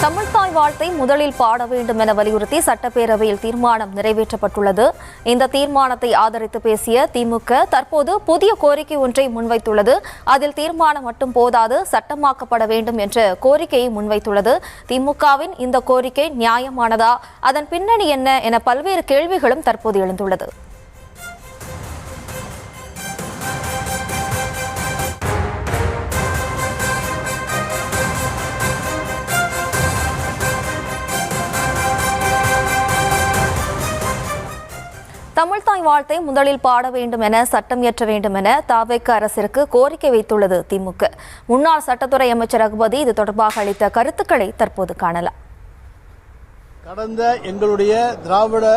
தமிழ்த்தாய் வாழ்த்தை முதலில் பாட வேண்டும் என வலியுறுத்தி சட்டப்பேரவையில் தீர்மானம் நிறைவேற்றப்பட்டுள்ளது. இந்த தீர்மானத்தை ஆதரித்து பேசிய திமுக தற்போது புதிய கோரிக்கை ஒன்றை முன்வைத்துள்ளது. அதில் தீர்மானம் மட்டும் போதாது, சட்டமாக்கப்பட வேண்டும் என்ற கோரிக்கையை முன்வைத்துள்ளது. திமுகவின் இந்த கோரிக்கை நியாயமானதா, அதன் பின்னணி என்ன என பல்வேறு கேள்விகளும் தற்போது எழுந்துள்ளது. தமிழ்த்தாய் வாழ்த்தை முதலில் பாட வேண்டும் என சட்டம் இயற்ற வேண்டும் என தவேக அரசிற்கு கோரிக்கை வைத்துள்ளது திமுக. முன்னாள் சட்டத்துறை அமைச்சர் ரகுபதி இது தொடர்பாக அளித்த கருத்துக்களை தற்போது காணலாம். கடந்த எங்களுடைய திராவிட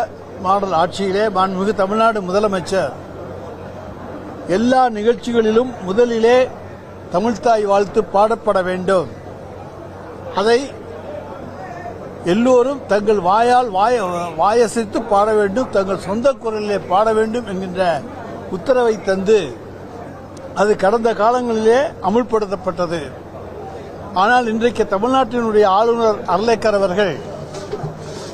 மாடல் ஆட்சியிலே மாண்புமிகு தமிழ்நாடு முதலமைச்சர் எல்லா நிகழ்ச்சிகளிலும் முதலிலே தமிழ்த்தாய் வாழ்த்து பாடப்பட வேண்டும், அதை எல்லோரும் தங்கள் வாயால் வாயசைத்து பாட வேண்டும், தங்கள் சொந்த குரலிலே பாட வேண்டும் என்கின்ற உத்தரவை தந்து அது கடந்த காலங்களிலே அமுல்படுத்தப்பட்டது. ஆனால் இன்றைக்கு தமிழ்நாட்டினுடைய ஆளுநர் அர்லேக்கர் அவர்கள்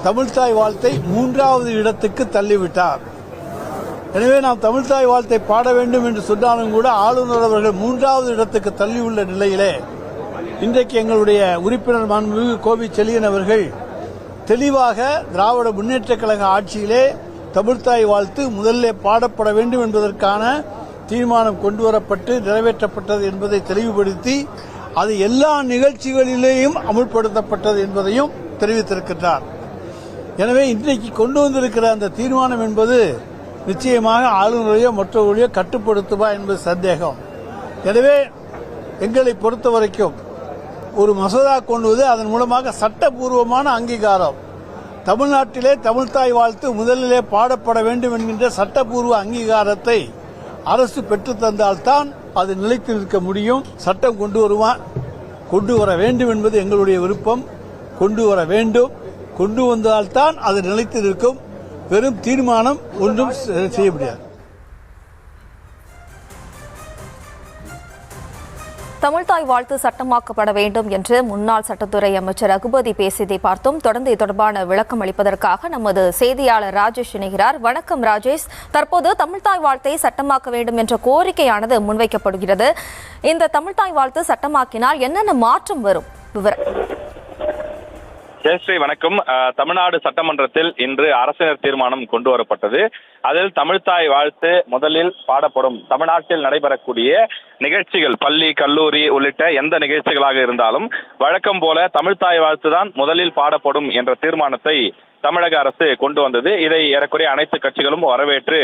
தமிழ்த்தாய் வாழ்த்தை 3வது இடத்துக்கு தள்ளிவிட்டார். எனவே நாம் தமிழ்த்தாய் வாழ்த்தை பாட வேண்டும் என்று சொன்னாலும் கூட ஆளுநர் அவர்கள் 3வது இடத்துக்கு தள்ளியுள்ள நிலையிலே இன்றைக்கு எங்களுடைய உறுப்பினர் மாண்புமிகு கோவி செழியன் அவர்கள் தெளிவாக திராவிட முன்னேற்ற கழக ஆட்சியிலே தமிழ்த்தாய் வாழ்த்து முதலிலே பாடப்பட வேண்டும் என்பதற்கான தீர்மானம் கொண்டுவரப்பட்டு நிறைவேற்றப்பட்டது என்பதை தெளிவுபடுத்தி அது எல்லா நிகழ்ச்சிகளிலேயும் அமுல்படுத்தப்பட்டது என்பதையும் தெரிவித்திருக்கின்றார். எனவே இன்றைக்கு கொண்டு வந்திருக்கிற அந்த தீர்மானம் என்பது நிச்சயமாக ஆளுநரையோ மற்றவர்களையோ கட்டுப்படுத்துமா என்பது சந்தேகம். எனவே எங்களை பொறுத்தவரைக்கும் ஒரு மசோதா கொண்டுவது அதன் மூலமாக சட்டபூர்வமான அங்கீகாரம், தமிழ்நாட்டிலே தமிழ்த்தாய் வாழ்த்து முதலிலே பாடப்பட வேண்டும் என்கின்ற சட்டபூர்வ அங்கீகாரத்தை அரசு பெற்று தந்தால்தான் அது நிலைத்து நிற்க முடியும். சட்டம் கொண்டு வர வேண்டும் என்பது எங்களுடைய விருப்பம். கொண்டு வர வேண்டும், கொண்டு வந்தால்தான் அது நிலைத்து நிற்கும். வெறும் தீர்மானம் ஒன்றும் செய்ய முடியாது. தமிழ்த்தாய் வாழ்த்து சட்டமாக்கப்பட வேண்டும் என்று முன்னாள் சட்டத்துறை அமைச்சர் ரகுபதி பேசியதை பார்த்தோம். தொடர்ந்து இது தொடர்பான விளக்கம் அளிப்பதற்காக நமது செய்தியாளர் ராஜேஷ் இணைகிறார். வணக்கம் ராஜேஷ். தற்போது தமிழ்த்தாய் வாழ்த்தை சட்டமாக்க வேண்டும் என்ற கோரிக்கையானது முன்வைக்கப்படுகிறது. இந்த தமிழ்த்தாய் வாழ்த்து சட்டமாக்கினால் என்னென்ன மாற்றம் வரும்? விவரம். ஜெயஸ்ரீ வணக்கம். தமிழ்நாடு சட்டமன்றத்தில் இன்று அரசினர் தீர்மானம் கொண்டு வரப்பட்டது. அதில் தமிழ்த்தாய் வாழ்த்து முதலில் பாடப்படும். தமிழ்நாட்டில் நடைபெறக்கூடிய நிகழ்ச்சிகள், பள்ளி கல்லூரி உள்ளிட்ட எந்த நிகழ்ச்சிகளாக இருந்தாலும் வழக்கம் போல தமிழ்த்தாய் வாழ்த்து தான் முதலில் பாடப்படும் என்ற தீர்மானத்தை தமிழக அரசு கொண்டு வந்தது. இதை ஏறக்குறைய அனைத்து கட்சிகளும் வரவேற்று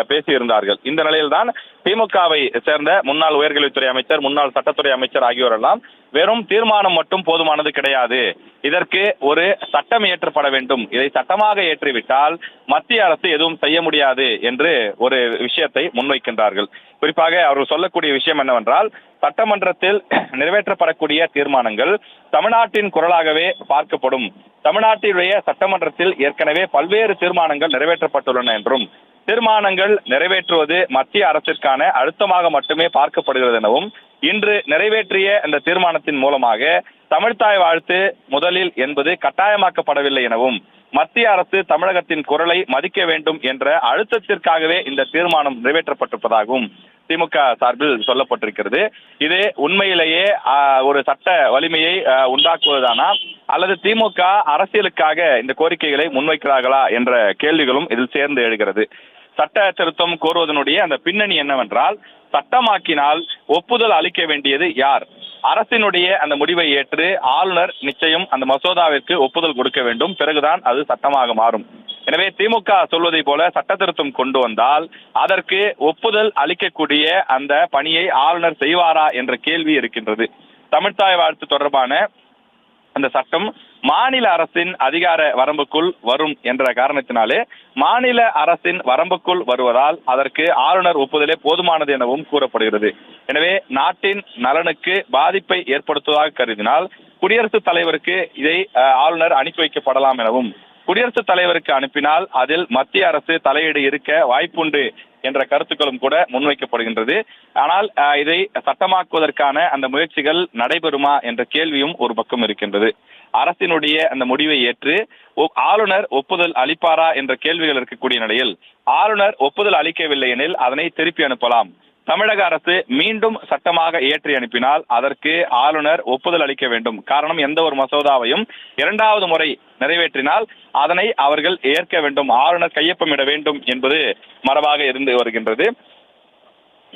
பேசியிருந்தார்கள். இந்த நிலையில்தான் திமுகவை சேர்ந்த முன்னாள் உயர்கல்வித்துறை அமைச்சர், முன்னாள் சட்டத்துறை அமைச்சர் ஆகியோரெல்லாம் வெறும் தீர்மானம் மட்டும் போதுமானது கிடையாது, இதற்கு ஒரு சட்டம் இயற்றப்பட வேண்டும், இதை சட்டமாக ஏற்றிவிட்டால் மத்திய அரசு எதுவும் செய்ய முடியாது என்று ஒரு விஷயத்தை முன்வைக்கின்றார்கள். குறிப்பாக அவர்கள் சொல்லக்கூடிய விஷயம் என்னவென்றால், சட்டமன்றத்தில் நிறைவேற்றப்படக்கூடிய தீர்மானங்கள் தமிழ்நாட்டின் குரலாகவே பார்க்கப்படும். தமிழ்நாட்டினுடைய சட்டமன்றத்தில் ஏற்கனவே பல்வேறு தீர்மானங்கள் நிறைவேற்றப்பட்டுள்ளன என்றும், தீர்மானங்கள் நிறைவேற்றுவது மத்திய அரசிற்கான அழுத்தமாக மட்டுமே பார்க்கப்படுகிறது எனவும், இன்று நிறைவேற்றிய இந்த தீர்மானத்தின் மூலமாக தமிழ்த்தாய் வாழ்த்து முதலில் என்பது கட்டாயமாக்கப்படவில்லை எனவும், மத்திய அரசு தமிழகத்தின் குரலை மதிக்க வேண்டும் என்ற அழுத்தத்திற்காகவே இந்த தீர்மானம் நிறைவேற்றப்பட்டிருப்பதாகவும் திமுக சார்பில் சொல்லப்பட்டிருக்கிறது. இது உண்மையிலேயே ஒரு சட்ட வலிமையை உண்டாக்குவதானா, அல்லது திமுக அரசியலுக்காக இந்த கோரிக்கைகளை முன்வைக்கிறார்களா என்ற கேள்விகளும் இதில் சேர்ந்து எழுகிறது. சட்ட திருத்தம் கோருவதனுடைய அந்த பின்னணி என்னவென்றால், சட்டமாக்கினால் ஒப்புதல் அளிக்க வேண்டியது யார்? அரசினுடைய அந்த முடிவை ஏற்று ஆளுநர் நிச்சயம் அந்த மசோதாவிற்கு ஒப்புதல் கொடுக்க வேண்டும், பிறகுதான் அது சட்டமாக மாறும். எனவே திமுக சொல்வதை போல சட்ட திருத்தம் கொண்டு வந்தால் அதற்கு ஒப்புதல் அளிக்கக்கூடிய அந்த பணியை ஆளுநர் செய்வாரா என்ற கேள்வி இருக்கின்றது. தமிழ்த்தாய் வாழ்த்து தொடர்பான அந்த சட்டம் மாநில அரசின் அதிகார வரம்புக்குள் வரும் என்ற காரணத்தினாலே மாநில அரசின் வரம்புக்குள் வருவதால் அதற்கு ஆளுநர் ஒப்புதலே போதுமானது எனவும் கூறப்படுகிறது. எனவே நாட்டின் நலனுக்கு பாதிப்பை ஏற்படுத்துவதாக கருதினால் குடியரசுத் தலைவருக்கு இதை ஆளுநர் அனுப்பி வைக்கப்படலாம் எனவும், குடியரசுத் தலைவருக்கு அனுப்பினால் அதில் மத்திய அரசு தலையீடு இருக்க வாய்ப்புண்டு என்ற கருத்துக்களும் கூட முன்வைக்கப்படுகின்றது. ஆனால் இதை சட்டமாக்குவதற்கான அந்த முயற்சிகள் நடைபெறுமா என்ற கேள்வியும் ஒரு பக்கம் இருக்கின்றது. அரசினுடைய அந்த முடிவை ஏற்று ஆளுநர் ஒப்புதல் அளிப்பாரா என்ற கேள்விகள் இருக்கக்கூடிய நிலையில் ஆளுநர் ஒப்புதல் அளிக்கவில்லை எனில் அதனை திருப்பி அனுப்பலாம். தமிழக அரசு மீண்டும் சட்டமாக ஏற்றி அனுப்பினால் அதற்கு ஆளுநர் ஒப்புதல் அளிக்க வேண்டும். காரணம், எந்த ஒரு மசோதாவையும் இரண்டாவது முறை நிறைவேற்றினால் அதனை அவர்கள் ஏற்க வேண்டும், ஆளுநர் கையொப்பமிட வேண்டும் என்பது மரபாக இருந்து வருகின்றது.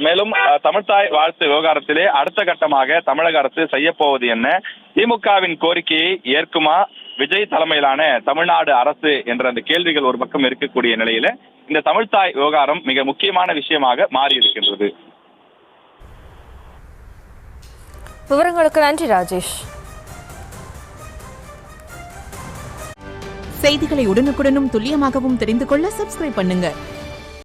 மேலும் தமிழ்த்தாய் வாழ்த்து விவகாரத்திலே அடுத்த கட்டமாக தமிழக அரசு செய்யப்போவது என்ன, திமுகவின் கோரிக்கையை ஏற்குமா விஜய் தலைமையிலான தமிழ்நாடு அரசு என்ற அந்த கேள்விகள் ஒரு பக்கம் இருக்கக்கூடிய நிலையில இந்த தமிழ்த்தாய் விவகாரம் மிக முக்கியமான விஷயமாக மாறி இருக்கின்றது. விவரங்களுக்கு நன்றி ராஜேஷ். செய்திகளை உடனுக்குடனும் துல்லியமாகவும் தெரிந்து கொள்ள சப்ஸ்கிரைப் பண்ணுங்க.